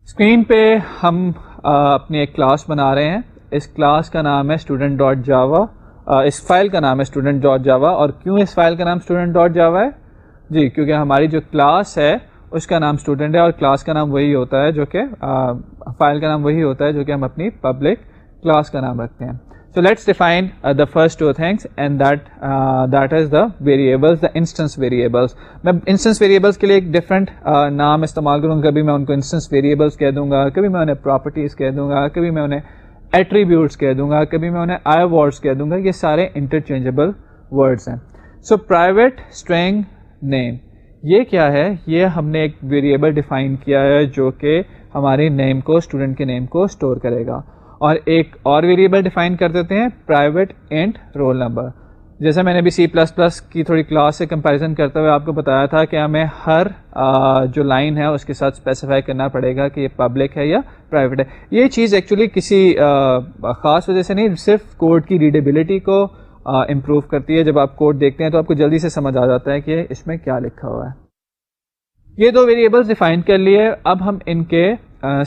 Screen پہ ہم اپنی ایک کلاس بنا رہے ہیں. اس کلاس کا نام ہے اسٹوڈنٹ ڈاٹ جاوا. اس فائل کا نام ہے اسٹوڈنٹ ڈاٹ جاوا. اور کیوں اس فائل کا نام اسٹوڈنٹ ڈاٹ جاوا ہے؟ جی کیونکہ ہماری جو کلاس ہے اس کا نام اسٹوڈنٹ ہے اور کلاس کا نام وہی ہوتا ہے جو کہ فائل کا نام وہی ہوتا ہے جو کہ ہم اپنی پبلک کلاس کا نام رکھتے ہیں. So let's define the first two things, and that is the variables, the instance variables. میں instance variables کے لیے ایک different نام استعمال کروں گا. کبھی میں ان کو instance variables کہہ دوں گا, کبھی میں انہیں properties کہہ دوں گا, کبھی میں انہیں attributes کہہ دوں گا, کبھی میں انہیں iWords کہہ دوں گا. یہ سارے interchangeable words ہیں. So private string name یہ کیا ہے؟ یہ ہم نے ایک ویریبل ڈیفائن کیا ہے جو کہ ہماری نیم کو, اسٹوڈنٹ کے نیم کو اسٹور کرے گا. اور ایک اور ویریبل ڈیفائن کر دیتے ہیں پرائیویٹ انٹ رول نمبر. جیسے میں نے ابھی C++ کی تھوڑی کلاس سے کمپیریزن کرتے ہوئے آپ کو بتایا تھا کہ ہمیں ہر جو لائن ہے اس کے ساتھ اسپیسیفائی کرنا پڑے گا کہ یہ پبلک ہے یا پرائیویٹ ہے. یہ چیز ایکچولی کسی خاص وجہ سے نہیں, صرف کوڈ کی ریڈیبلٹی کو امپروو کرتی ہے. جب آپ کوڈ دیکھتے ہیں تو آپ کو جلدی سے سمجھ آ جاتا ہے کہ اس میں کیا لکھا ہوا ہے. یہ دو ویریبلس ڈیفائن کر لیے. اب ہم ان کے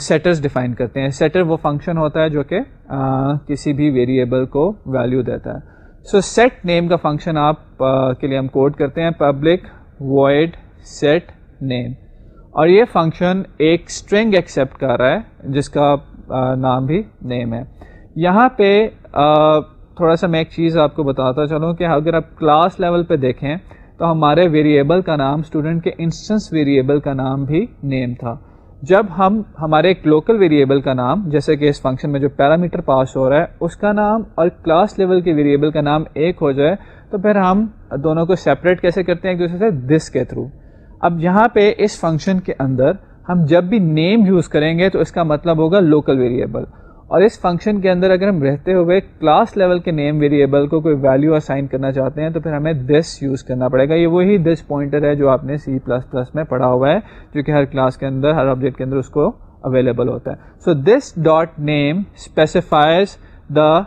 سیٹرز ڈیفائن کرتے ہیں. سیٹر وہ فنکشن ہوتا ہے جو کہ کسی بھی ویریبل کو ویلیو دیتا ہے. سو سیٹ نیم کا فنکشن آپ کے لیے ہم کوڈ کرتے ہیں پبلک وائڈ سیٹ نیم, اور یہ فنکشن ایک اسٹرنگ ایکسیپٹ کر رہا ہے جس کا نام بھی نیم ہے. یہاں پہ تھوڑا سا میں ایک چیز آپ کو بتاتا چلوں کہ اگر آپ کلاس لیول پہ دیکھیں تو ہمارے ویریبل کا نام, اسٹوڈنٹ کے انسٹنس ویریبل کا نام بھی نیم تھا. جب ہم ہمارے ایک لوکل ویریبل کا نام, جیسے کہ اس فنکشن میں جو پیرامیٹر پاس ہو رہا ہے اس کا نام اور کلاس لیول کے ویریبل کا نام ایک ہو جائے تو پھر ہم دونوں کو سیپریٹ کیسے کرتے ہیں ایک دوسرے سے؟ دس کے تھرو. اب یہاں پہ اس فنکشن کے اندر ہم جب بھی نیم یوز کریں گے تو اس کا مطلب ہوگا لوکل ویریبل, اور اس فنکشن کے اندر اگر ہم رہتے ہوئے کلاس لیول کے نیم ویریبل کو کوئی ویلیو اسائن کرنا چاہتے ہیں تو پھر ہمیں دس یوز کرنا پڑے گا. یہ وہی دس پوائنٹر ہے جو آپ نے C++ میں پڑھا ہوا ہے جو کہ ہر کلاس کے اندر, ہر آبجیکٹ کے اندر اس کو اویلیبل ہوتا ہے. So this dot name specifies the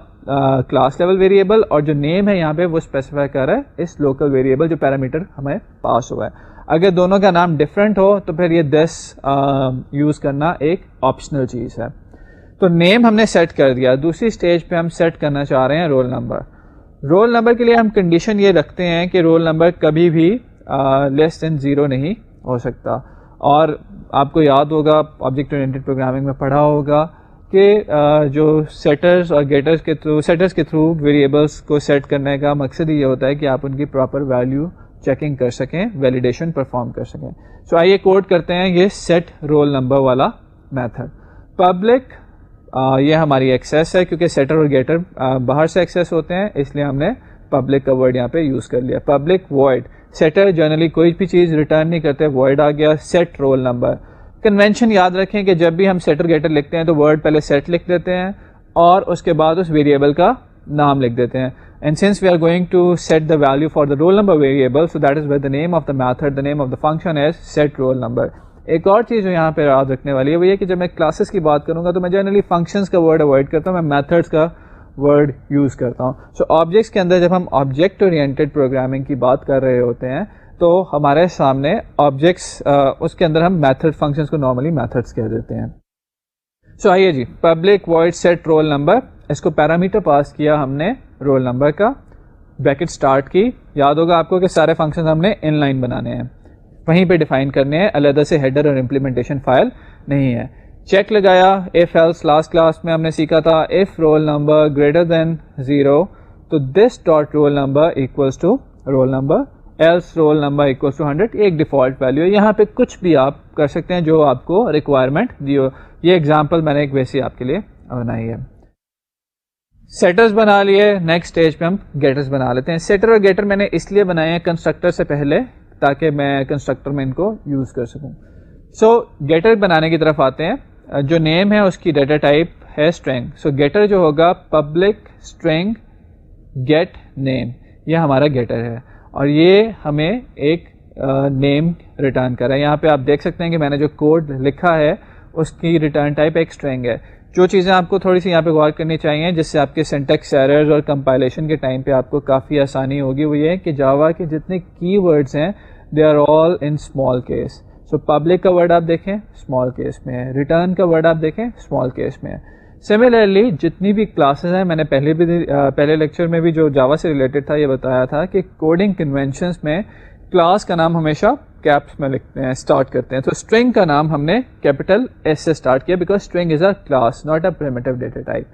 class level variable, اور جو نیم ہے یہاں پہ وہ اسپیسیفائی کر رہا ہے اس لوکل ویریبل جو پیرامیٹر ہمیں پاس ہوا ہے. اگر دونوں کا نام ڈفرینٹ ہو تو پھر یہ دس یوز کرنا ایک آپشنل چیز ہے. تو نیم ہم نے سیٹ کر دیا. دوسری اسٹیج پہ ہم سیٹ کرنا چاہ رہے ہیں رول نمبر. رول نمبر کے لیے ہم کنڈیشن یہ رکھتے ہیں کہ رول نمبر کبھی بھی لیس دین 0 نہیں ہو سکتا. اور آپ کو یاد ہوگا, آبجیکٹ اورینٹڈ پروگرامنگ میں پڑھا ہوگا کہ جو سیٹرز اور گیٹرز کے تھرو, سیٹرز کے تھرو ویریبلس کو سیٹ کرنے کا مقصد یہ ہوتا ہے کہ آپ ان کی پراپر ویلیو چیکنگ کر سکیں, ویلیڈیشن پرفارم کر سکیں. سو آئیے کوڈ کرتے ہیں یہ سیٹ رول نمبر والا میتھڈ. پبلک یہ ہماری ایکسیس ہے کیونکہ سیٹر اور گیٹر باہر سے ایکسیس ہوتے ہیں, اس لیے ہم نے پبلک کا ورڈ یہاں پہ یوز کر لیا. پبلک وائڈ سیٹر جنرلی کوئی بھی چیز ریٹرن نہیں کرتے, وائڈ آ گیا. سیٹ رول نمبر کنونشن یاد رکھیں کہ جب بھی ہم سیٹر گیٹر لکھتے ہیں تو ورڈ پہلے سیٹ لکھ دیتے ہیں اور اس کے بعد اس ویریبل کا نام لکھ دیتے ہیں. And since we are going to set the value for the roll number variable, so that is where the name of the method, the name of the function is set roll number. ایک اور چیز جو یہاں پہ یاد رکھنے والی ہے وہ یہ کہ جب میں کلاسز کی بات کروں گا تو میں جنرلی فنکشنز کا ورڈ اوائڈ کرتا ہوں, میں میتھڈس کا ورڈ یوز کرتا ہوں. سو آبجیکٹس کے اندر جب ہم آبجیکٹ اورینٹڈ پروگرامنگ کی بات کر رہے ہوتے ہیں تو ہمارے سامنے آبجیکٹس, اس کے اندر ہم میتھڈ فنکشنز کو نارملی میتھڈس کہہ دیتے ہیں. سو آئیے جی, public void set roll number, اس کو پیرامیٹر پاس کیا ہم نے رول نمبر کا, بریکٹ اسٹارٹ کی. یاد ہوگا آپ کو کہ سارے فنکشن ہم نے ان لائن بنانے ہیں, وہیں پہ ڈیفائن کرنے ہیں, علیحدہ سے ہیڈر اور امپلیمنٹیشن فائل نہیں ہے. چیک لگایا, ایف ایلس لاسٹ کلاس میں ہم نے سیکھا تھا if roll number greater than 0 تو this dot roll number equals to roll number, else roll number equals to 100. ایک ڈیفالٹ ویلیو ہے, یہاں پہ کچھ بھی آپ کر سکتے ہیں جو آپ کو ریکوائرمنٹ دی ہو. یہ ایگزامپل میں نے ایک ویسی آپ کے لیے بنائی ہے. سیٹرز بنا لیے, نیکسٹ اسٹیج پہ ہم گیٹرز بنا لیتے ہیں. سیٹر اور گیٹر میں نے اس لیے بنائے ہیں کنسٹرکٹر سے پہلے تاکہ میں کنسٹرکٹر میں ان کو یوز کر سکوں. سو گیٹر بنانے کی طرف آتے ہیں. جو نیم ہے اس کی ڈیٹا ٹائپ ہے اسٹرنگ. سو گیٹر جو ہوگا پبلک اسٹرنگ گیٹ نیم, یہ ہمارا گیٹر ہے اور یہ ہمیں ایک نیم ریٹرن کر رہا ہے. یہاں پہ آپ دیکھ سکتے ہیں کہ میں نے جو کوڈ لکھا ہے اس کی ریٹرن ٹائپ ایک اسٹرنگ ہے. جو چیزیں آپ کو تھوڑی سی یہاں پہ غور کرنی چاہیے جس سے آپ کے سینٹیکس ایررز اور کمپائلیشن کے ٹائم پہ آپ کو کافی آسانی ہوگی, وہ یہ ہے کہ جاوا کے جتنے کی ورڈز ہیں they are all in small case. So public کا ورڈ آپ دیکھیں اسمال کیس میں ہے, ریٹرن کا ورڈ آپ دیکھیں اسمال کیس میں ہے. سملرلی جتنی بھی کلاسز ہیں, میں نے پہلے لیکچر میں بھی جو جاوا سے ریلیٹڈ تھا یہ بتایا تھا کہ کوڈنگ کنونشنس میں کلاس کا نام ہمیشہ کیپس میں لکھتے ہیں, اسٹارٹ کرتے ہیں. تو اسٹرنگ کا نام ہم نے کیپٹل ایس سے اسٹارٹ کیا because string is a class not a primitive data type.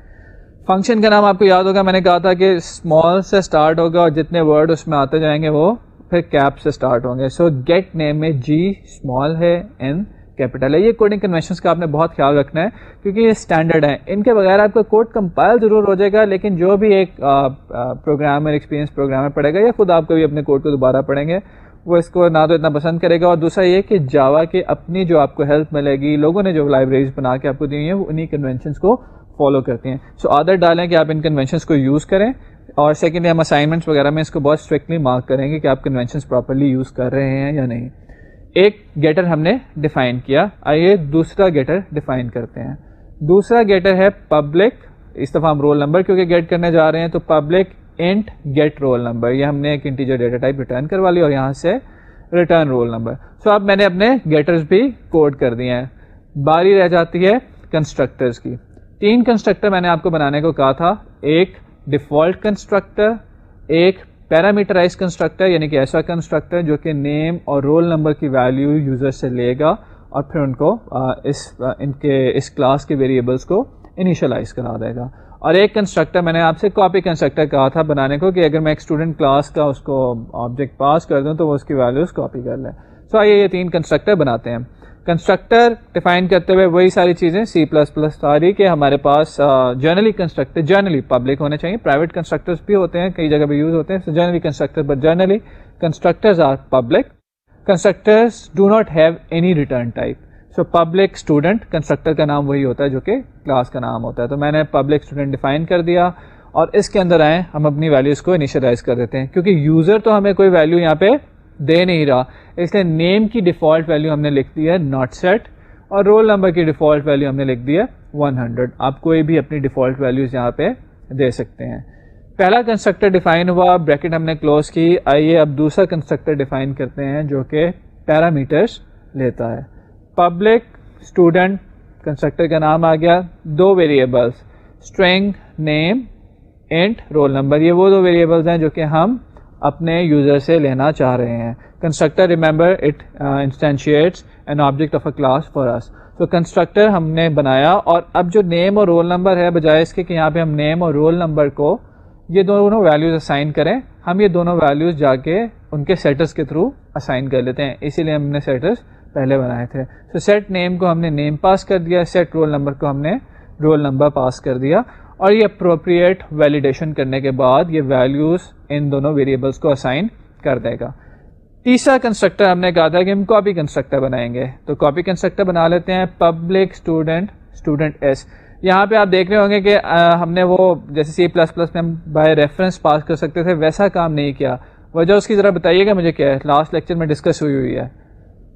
Function کا نام آپ کو یاد ہوگا, میں نے کہا تھا کہ اسمال سے اسٹارٹ ہوگا اور جتنے ورڈ اس میں آتے جائیں گے وہ پھر کیپ سے اسٹارٹ ہوں گے. سو گیٹ نیم میں جی اسمال ہے, این کیپٹل ہے. یہ کوڈنگ کنونشنس کا آپ نے بہت خیال رکھنا ہے کیونکہ یہ اسٹینڈرڈ ہیں, ان کے بغیر آپ کا کوڈ کمپائل ضرور ہو جائے گا, لیکن جو بھی ایک پروگرامر ایکسپیرینس پروگرامر پڑھے گا یا خود آپ کبھی اپنے کوڈ کو دوبارہ پڑھیں گے وہ اس کو نہ تو اتنا پسند کرے گا, اور دوسرا یہ کہ جاوا کے اپنی جو آپ کو ہیلپ ملے گی, لوگوں نے جو لائبریریز بنا کے آپ کو دی ہیں وہ انہی کنونشنس کو فالو کرتی ہیں. سو عادت ڈالیں کہ آپ ان کنونشنس کو یوز کریں, اور سیکنڈلی ہم اسائنمنٹس وغیرہ میں اس کو بہت اسٹرکٹلی مارک کریں گے کہ آپ کنونشنس پراپرلی یوز کر رہے ہیں یا نہیں. ایک گیٹر ہم نے ڈیفائن کیا, آئیے دوسرا گیٹر ڈیفائن کرتے ہیں. دوسرا گیٹر ہے پبلک, اس دفعہ ہم رول نمبر کیونکہ گیٹ کرنے جا رہے ہیں, تو public int get roll number, یہ ہم نے ایک انٹیجر ڈیٹا ٹائپ ریٹرن کروا لی اور یہاں سے ریٹرن رول نمبر. سو اب میں نے اپنے گیٹرز بھی کوڈ کر دیے ہیں. باری رہ جاتی ہے کنسٹرکٹرز کی. 3 کنسٹرکٹر میں نے آپ کو بنانے کو کہا تھا, ایک ڈیفالٹ کنسٹرکٹر, ایک پیرامیٹرائز کنسٹرکٹر یعنی کہ ایسا کنسٹرکٹر جو کہ نیم اور رول نمبر کی ویلیو یوزر سے لے گا اور پھر ان کو اس کلاس کے ویریبلس کو انیشلائز کرا دے گا, اور ایک کنسٹرکٹر میں نے آپ سے کاپی کنسٹرکٹر کہا تھا بنانے کو کہ اگر میں ایک اسٹوڈنٹ کلاس کا اس کو آبجیکٹ پاس کر دوں تو وہ اس کی ویلیوز کاپی کر لیں. سو آئیے یہ 3 کنسٹرکٹر بناتے ہیں. کنسٹرکٹر ڈیفائن کرتے ہوئے وہی ساری چیزیں سی پلس پلس ساری کہ ہمارے پاس جنرلی کنسٹرکٹر جنرلی پبلک ہونے چاہیے, پرائیویٹ کنسٹرکٹرز بھی ہوتے ہیں, کئی جگہ بھی یوز ہوتے ہیں. So generally constructor but generally constructors are public. Constructors do not have any return type. So public student constructor کا نام وہی ہوتا ہے جو کہ کلاس کا نام ہوتا ہے. تو میں نے پبلک اسٹوڈنٹ ڈیفائن کر دیا اور اس کے اندر آئے ہم اپنی ویلیوز کو انیشلائز کر دیتے ہیں کیونکہ یوزر تو ہمیں کوئی ویلیو یہاں پہ دے نہیں رہا, اس لیے نیم کی ڈیفالٹ ویلیو ہم نے لکھ دی ہے ناٹ سیٹ, اور رول نمبر کی ڈیفالٹ ویلیو ہم نے لکھ دی ہے 100. آپ کوئی بھی اپنی ڈیفالٹ ویلیوز یہاں پہ دے سکتے ہیں. پہلا کنسٹرکٹر ڈیفائن ہوا, بریکٹ ہم نے کلوز کی. آئیے اب دوسرا کنسٹرکٹر ڈیفائن کرتے ہیں جو کہ پیرامیٹرز لیتا ہے. پبلک اسٹوڈنٹ کنسٹرکٹر کا نام آ گیا, 2 ویریبلس اسٹرنگ نیم انٹ رول نمبر, یہ وہ 2 ویریبلس ہیں جو کہ ہم اپنے یوزر سے لینا چاہ رہے ہیں. Constructor remember it instantiates an object of a class for us. تو کنسٹرکٹر ہم نے بنایا, اور اب جو نیم اور رول نمبر ہے بجائے اس کے کہ یہاں پہ ہم نیم اور رول نمبر کو یہ دونوں ویلیوز اسائن کریں, ہم یہ دونوں ویلیوز جا کے ان کے سیٹرز کے تھرو اسائن کر لیتے ہیں, اسی لیے ہم نے سیٹرز پہلے بنائے تھے. تو سیٹ نیم کو ہم نے نیم پاس کر دیا, سیٹ رول نمبر کو ہم نے رول نمبر پاس کر دیا, اور یہ اپروپریٹ ویلیڈیشن کرنے کے بعد یہ ویلیوز ان دونوں ویریبلس کو اسائن کر دے گا. تیسرا کنسٹرکٹر ہم نے کہا تھا کہ ہم کاپی کنسٹرکٹر بنائیں گے, تو کاپی کنسٹرکٹر بنا لیتے ہیں. پبلک اسٹوڈنٹ ایس, یہاں پہ آپ دیکھ رہے ہوں گے کہ ہم نے وہ جیسے سی پلس پلس میں ہم بائی ریفرنس پاس کر سکتے تھے ویسا کام نہیں کیا. وجہ اس کی ذرا بتائیے گا مجھے, کیا ہے لاسٹ لیکچر میں ڈسکس ہوئی ہے.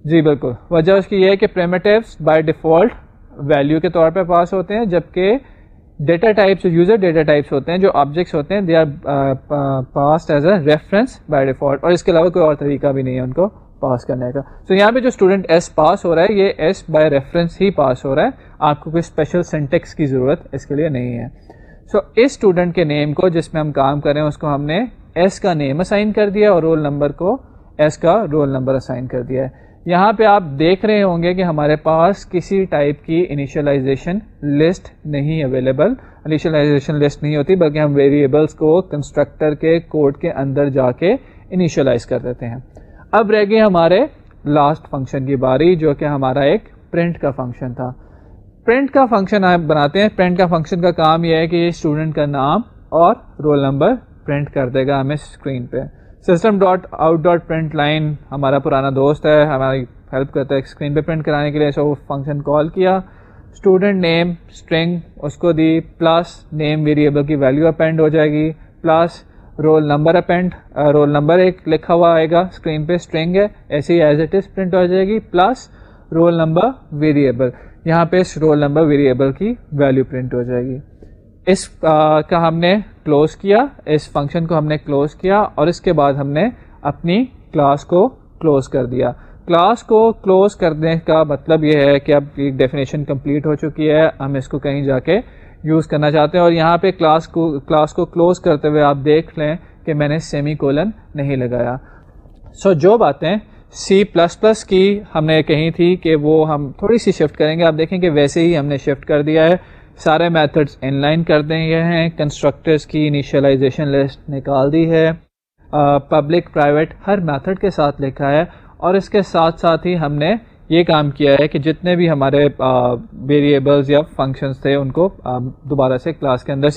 جی بالکل, وجہ اس کی یہ ہے کہ پریمیٹیوز بائی ڈیفالٹ ویلیو کے طور پہ پاس ہوتے ہیں, جبکہ data types user data types ہوتے ہیں جو آبجیکٹس ہوتے ہیں they are passed as a reference by default, اور اس کے علاوہ کوئی اور طریقہ بھی نہیں ہے ان کو پاس کرنے کا. سو یہاں پہ جو اسٹوڈنٹ ایس پاس ہو رہا ہے یہ ایس بائی ریفرنس ہی پاس ہو رہا ہے, آپ کو کوئی اسپیشل سینٹیکس کی ضرورت اس کے لیے نہیں ہے. سو اس اسٹوڈنٹ کے نیم کو جس میں ہم کام کریں اس کو ہم نے ایس کا نیم اسائن کر دیا اور رول نمبر کو ایس کا رول نمبر اسائن کر دیا ہے. یہاں پہ آپ دیکھ رہے ہوں گے کہ ہمارے پاس کسی ٹائپ کی انیشلائزیشن لسٹ نہیں اویلیبل. انیشلائزیشن لسٹ نہیں ہوتی بلکہ ہم ویریبلس کو کنسٹرکٹر کے کوڈ کے اندر جا کے انیشلائز کر دیتے ہیں. اب رہ گئی ہمارے لاسٹ فنکشن کی باری جو کہ ہمارا ایک پرنٹ کا فنکشن تھا. پرنٹ کا فنکشن آپ بناتے ہیں. پرنٹ کا فنکشن کا کام یہ ہے کہ یہ اسٹوڈنٹ کا نام اور رول نمبر پرنٹ کر دے گا ہمیں اسکرین پہ. System dot out dot print line ہمارا پرانا دوست ہے, ہماری ہیلپ کرتا ہے اسکرین پہ پرنٹ کرانے کے لیے. سو وہ فنکشن کال کیا, اسٹوڈنٹ نیم اسٹرنگ اس کو دی, پلس نیم ویریبل کی ویلیو اپینڈ ہو جائے گی, plus roll number append, roll number ایک لکھا ہوا آئے گا اسکرین پہ, اسٹرنگ ہے ایسے ہی ایز اٹ از پرنٹ ہو جائے گی, پلس رول نمبر ویریبل, یہاں پہ اس رول نمبر ویریبل کی ویلیو پرنٹ ہو جائے گی. اس کا ہم نے کلوز کیا, اس فنکشن کو ہم نے کلوز کیا, اور اس کے بعد ہم نے اپنی کلاس کو کلوز کر دیا. کلاس کو کلوز کرنے کا مطلب یہ ہے کہ اب ایک ڈیفینیشن کمپلیٹ ہو چکی ہے, ہم اس کو کہیں جا کے یوز کرنا چاہتے ہیں, اور یہاں پہ کلاس کو کلوز کرتے ہوئے آپ دیکھ لیں کہ میں نے سیمی کولن نہیں لگایا. سو جو باتیں C++ کی ہم نے کہی تھی کہ وہ ہم تھوڑی سی شفٹ کریں گے, آپ دیکھیں کہ ویسے ہی ہم نے شفٹ کر دیا ہے, سارے میتھڈس ان لائن کر دیے ہیں, کنسٹرکٹرز کی انیشیلائزیشن لسٹ نکال دی ہے, پبلک پرائیویٹ ہر میتھڈ کے ساتھ لکھا ہے, اور اس کے ساتھ ساتھ ہی ہم نے یہ کام کیا ہے کہ جتنے بھی ہمارے ویریبلز یا فنکشنز تھے ان کو دوبارہ سے کلاس کے اندر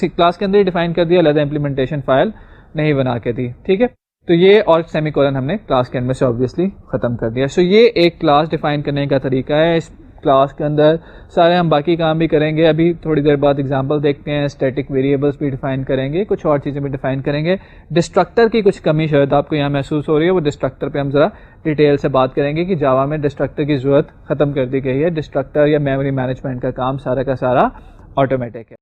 ہی ڈیفائن کر دیا, علیحدہ امپلیمنٹیشن فائل نہیں بنا کے دی. ٹھیک ہے, تو یہ اور سیمی کولن ہم نے کلاس کے اندر سے آبویسلی ختم کر دیا. سو یہ ایک کلاس ڈیفائن کرنے کا طریقہ ہے. اس کلاس کے اندر سارے ہم باقی کام بھی کریں گے, ابھی تھوڑی دیر بعد اگزامپل دیکھتے ہیں, اسٹیٹک ویریبلس بھی ڈیفائن کریں گے, کچھ اور چیزیں بھی ڈیفائن کریں گے. ڈسٹرکٹر کی کچھ کمی شاید آپ کو یہاں محسوس ہو رہی ہے, وہ ڈسٹرکٹر پہ ہم ذرا ڈیٹیل سے بات کریں گے کہ جاوا میں ڈسٹرکٹر کی ضرورت ختم کر دی گئی ہے. ڈسٹرکٹر یا میموری مینجمنٹ کا کام سارا کا سارا آٹومیٹک ہے.